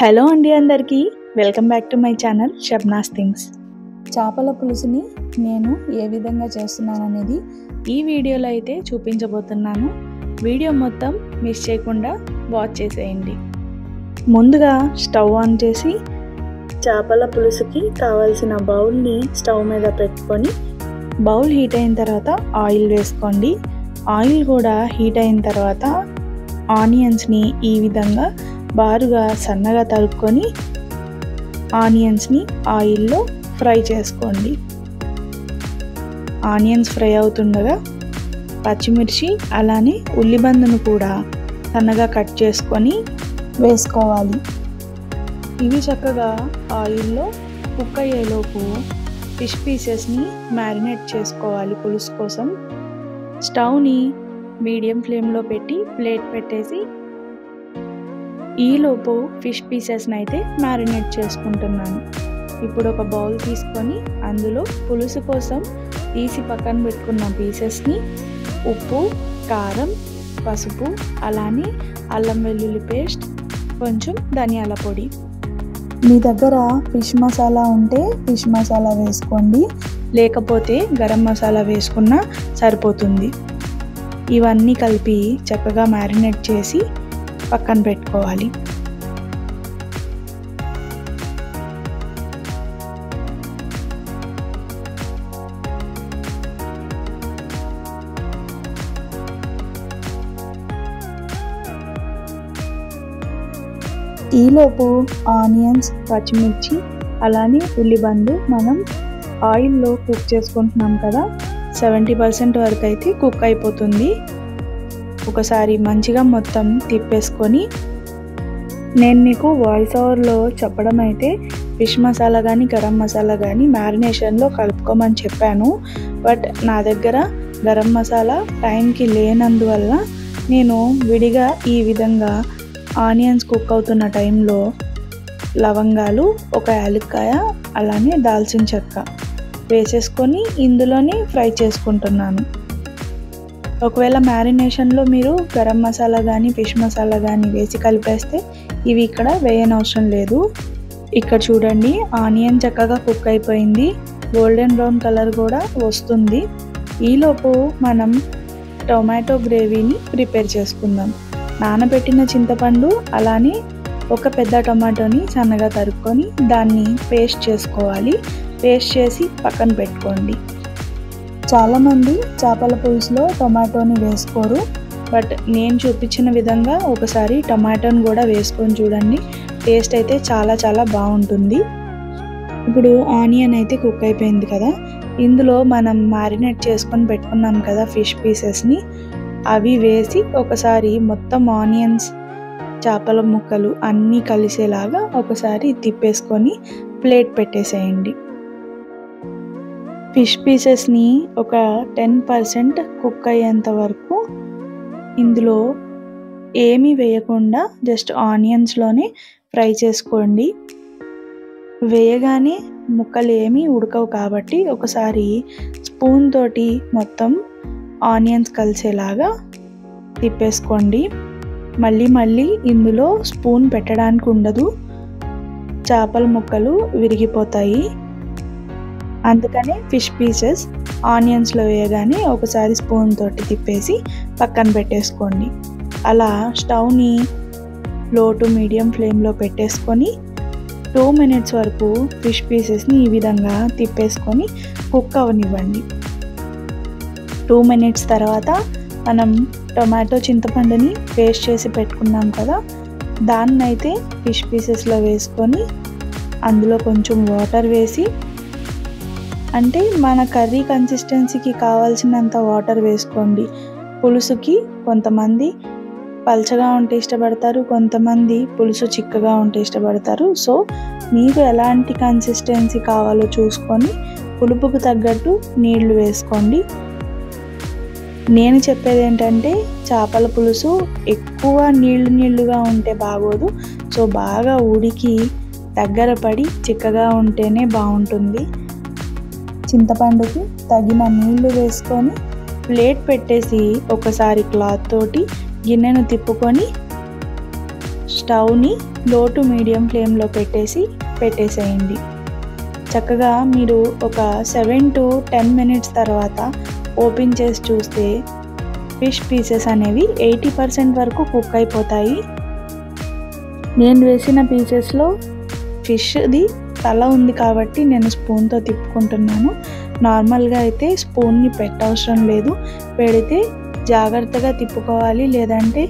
Hello అండి అందరికీ welcome back to my channel Shabna's things. చేపల పులుసుని నేను ఏ విధంగా చేస్తున్నాననేది ఈ వీడియోలో అయితే చూపించబోతున్నాను. వీడియో మొత్తం మిస్ చేయకుండా వాచ్ చేసేయండి. ముందుగా స్టవ్ ఆన్ చేసి చేపల పులుసుకి కావాల్సిన బౌల్ని స్టవ్ మీద పెట్టుకొని బౌల్ హీట్ అయిన తర్వాత ఆయిల్ వేసుకోండి. ఆయిల్ కూడా హీట్ అయిన తర్వాత ఆనియన్స్ని ఈ విధంగా బారుగా సన్నగా తరుక్కొని ఆనియన్స్ని ఆయిల్లో ఫ్రై చేసుకోండి. ఆనియన్స్ ఫ్రై అవుతుండగా పచ్చిమిర్చి అలానే ఉల్లిబందును కూడా సన్నగా కట్ చేసుకొని వేసుకోవాలి. ఇవి చక్కగా ఆయిల్లో కుక్ అయ్యేలోపు ఫిష్ పీసెస్ని మ్యారినేట్ చేసుకోవాలి. పులుసు కోసం స్టవ్ని మీడియం ఫ్లేమ్లో పెట్టి ప్లేట్ పెట్టేసి ఈలోపు ఫిష్ పీసెస్ని అయితే మ్యారినేట్ చేసుకుంటున్నాను. ఇప్పుడు ఒక బౌల్ తీసుకొని అందులో పులుసు కోసం తీసి పక్కన పెట్టుకున్న పీసెస్ని ఉప్పు, కారం, పసుపు అలానే అల్లం వెల్లుల్లి పేస్ట్, కొంచెం ధనియాల పొడి, మీ దగ్గర ఫిష్ మసాలా ఉంటే ఫిష్ మసాలా వేసుకోండి, లేకపోతే గరం మసాలా వేసుకున్నా సరిపోతుంది. ఇవన్నీ కలిపి చక్కగా మ్యారినేట్ చేసి పక్కన పెట్టుకోవాలి. ఈలోపు ఆనియన్స్, పచ్చిమిర్చి అలానే ఉల్లిబందు మనం ఆయిల్లో కుక్ చేసుకుంటున్నాం కదా, 70% వరకు అయితే కుక్ అయిపోతుంది. ఒకసారి మంచిగా మొత్తం తిప్పేసుకొని నేను మీకు వాయిస్ ఓవర్లో చెప్పడం అయితే ఫిష్ మసాలా కానీ గరం మసాలా కానీ మ్యారినేషన్లో కలుపుకోమని చెప్పాను. బట్ నా దగ్గర గరం మసాలా టైంకి లేనందువల్ల నేను విడిగా ఈ విధంగా ఆనియన్స్ కుక్ అవుతున్న టైంలో లవంగాలు, ఒక యాలక్కాయ అలానే దాల్చిన చెక్క వేసేసుకొని ఇందులోనే ఫ్రై చేసుకుంటున్నాను. ఒకవేళ మ్యారినేషన్లో మీరు గరం మసాలా కానీ ఫిష్ మసాలా కానీ వేసి కలిపేస్తే ఇవి ఇక్కడ వేయనవసరం లేదు. ఇక్కడ చూడండి, ఆనియన్ చక్కగా కుక్ అయిపోయింది, గోల్డెన్ బ్రౌన్ కలర్ కూడా వస్తుంది. ఈలోపు మనం టొమాటో గ్రేవీని ప్రిపేర్ చేసుకుందాం. నానబెట్టిన చింతపండు అలానే ఒక పెద్ద టొమాటోని సన్నగా తరుక్కొని దాన్ని పేస్ట్ చేసుకోవాలి. పేస్ట్ చేసి పక్కన పెట్టుకోండి. చాలామంది చేపల పులుసులో టొమాటోని వేసుకోరు, బట్ నేను చూపించిన విధంగా ఒకసారి టొమాటోని కూడా వేసుకొని చూడండి. టేస్ట్ అయితే చాలా చాలా బాగుంటుంది. ఇప్పుడు ఆనియన్ అయితే కుక్ అయిపోయింది కదా, ఇందులో మనం మ్యారినేట్ చేసుకొని పెట్టుకున్నాం కదా ఫిష్ పీసెస్ని, అవి వేసి ఒకసారి మొత్తం ఆనియన్స్, చేపల ముక్కలు అన్నీ కలిసేలాగా ఒకసారి తిప్పేసుకొని ప్లేట్ పెట్టేసేయండి. ఫిష్ పీసెస్ని ఒక 10% కుక్ అయ్యేంత వరకు ఇందులో ఏమీ వేయకుండా జస్ట్ ఆనియన్స్లోనే ఫ్రై చేసుకోండి. వేయగానే ముక్కలు ఏమీ ఉడకవు కాబట్టి ఒకసారి స్పూన్ తోటి మొత్తం ఆనియన్స్ కలిసేలాగా తిప్పేసుకోండి. మళ్ళీ ఇందులో స్పూన్ పెట్టడానికి ఉండదు, చేపల ముక్కలు విరిగిపోతాయి. అందుకనే ఫిష్ పీసెస్ ఆనియన్స్లో వేయగానే ఒకసారి స్పూన్ తోటి తిప్పేసి పక్కన పెట్టేసుకోండి. అలా స్టవ్ని లో టు మీడియం ఫ్లేమ్లో పెట్టేసుకొని 2 minutes వరకు ఫిష్ పీసెస్ని ఈ విధంగా తిప్పేసుకొని కుక్ అవనివ్వండి. 2 minutes తర్వాత మనం టొమాటో చింతపండుని పేస్ట్ చేసి పెట్టుకున్నాం కదా, దాన్నైతే ఫిష్ పీసెస్లో వేసుకొని అందులో కొంచెం వాటర్ వేసి, అంటే మన కర్రీ కన్సిస్టెన్సీకి కావాల్సినంత వాటర్ వేసుకోండి. పులుసుకి కొంతమంది పల్చగా ఉంటే ఇష్టపడతారు, కొంతమంది పులుసు చిక్కగా ఉంటే ఇష్టపడతారు. సో మీకు ఎలాంటి కన్సిస్టెన్సీ కావాలో చూసుకొని పులుపుకు తగ్గట్టు నీళ్లు వేసుకోండి. నేను చెప్పేది ఏంటంటే చేపల పులుసు ఎక్కువ నీళ్లుగా ఉంటే బాగోదు. సో బాగా ఉడికి దగ్గర పడి చిక్కగా ఉంటేనే బాగుంటుంది. చింతపండుకి తగిన నీళ్లు వేసుకొని ప్లేట్ పెట్టేసి ఒకసారి క్లాత్ తోటి గిన్నెను తిప్పుకొని స్టవ్ని లో టు మీడియం ఫ్లేమ్లో పెట్టేసేయండి. చక్కగా మీరు ఒక 7 to 10 minutes తర్వాత ఓపెన్ చేసి చూస్తే ఫిష్ పీసెస్ అనేవి 80% వరకు కుక్ అయిపోతాయి. నేను వేసిన పీసెస్లో ఫిష్ది తల ఉంది కాబట్టి నేను స్పూన్తో తిప్పుకుంటున్నాను. నార్మల్గా అయితే స్పూన్ని పెట్టవసరం లేదు, పెడితే జాగ్రత్తగా తిప్పుకోవాలి, లేదంటే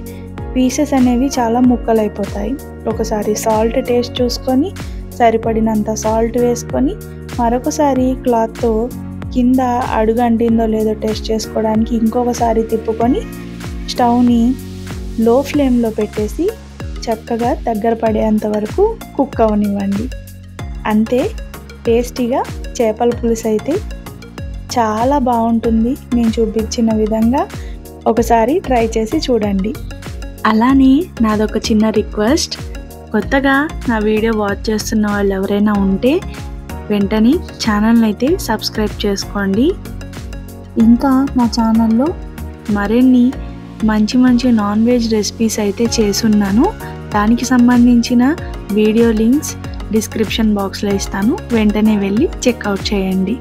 పీసెస్ అనేవి చాలా ముక్కలైపోతాయి. ఒకసారి సాల్ట్ టేస్ట్ చూసుకొని సరిపడినంత సాల్ట్ వేసుకొని మరొకసారి క్లాత్తో కింద అడుగు అంటిందో లేదో టెస్ట్ చేసుకోవడానికి ఇంకొకసారి తిప్పుకొని స్టవ్ని లో ఫ్లేమ్లో పెట్టేసి చక్కగా దగ్గర పడేంత వరకు కుక్ అవనివ్వండి. అంతే, టేస్టీగా చేపల పులుసు అయితే చాలా బాగుంటుంది. నేను చూపించిన విధంగా ఒకసారి ట్రై చేసి చూడండి. అలానే నాదొక చిన్న రిక్వెస్ట్, కొత్తగా నా వీడియో వాచ్ చేస్తున్న వాళ్ళు ఎవరైనా ఉంటే వెంటనే ఛానల్ని అయితే సబ్స్క్రైబ్ చేసుకోండి. ఇంకా నా ఛానల్లో మరిన్ని మంచి మంచి నాన్ వెజ్ రెసిపీస్ అయితే చేసున్నాను. దానికి సంబంధించిన వీడియో లింక్స్ డిస్క్రిప్షన్ బాక్స్లో ఇస్తాను, వెంటనే వెళ్ళి చెక్అవుట్ చేయండి.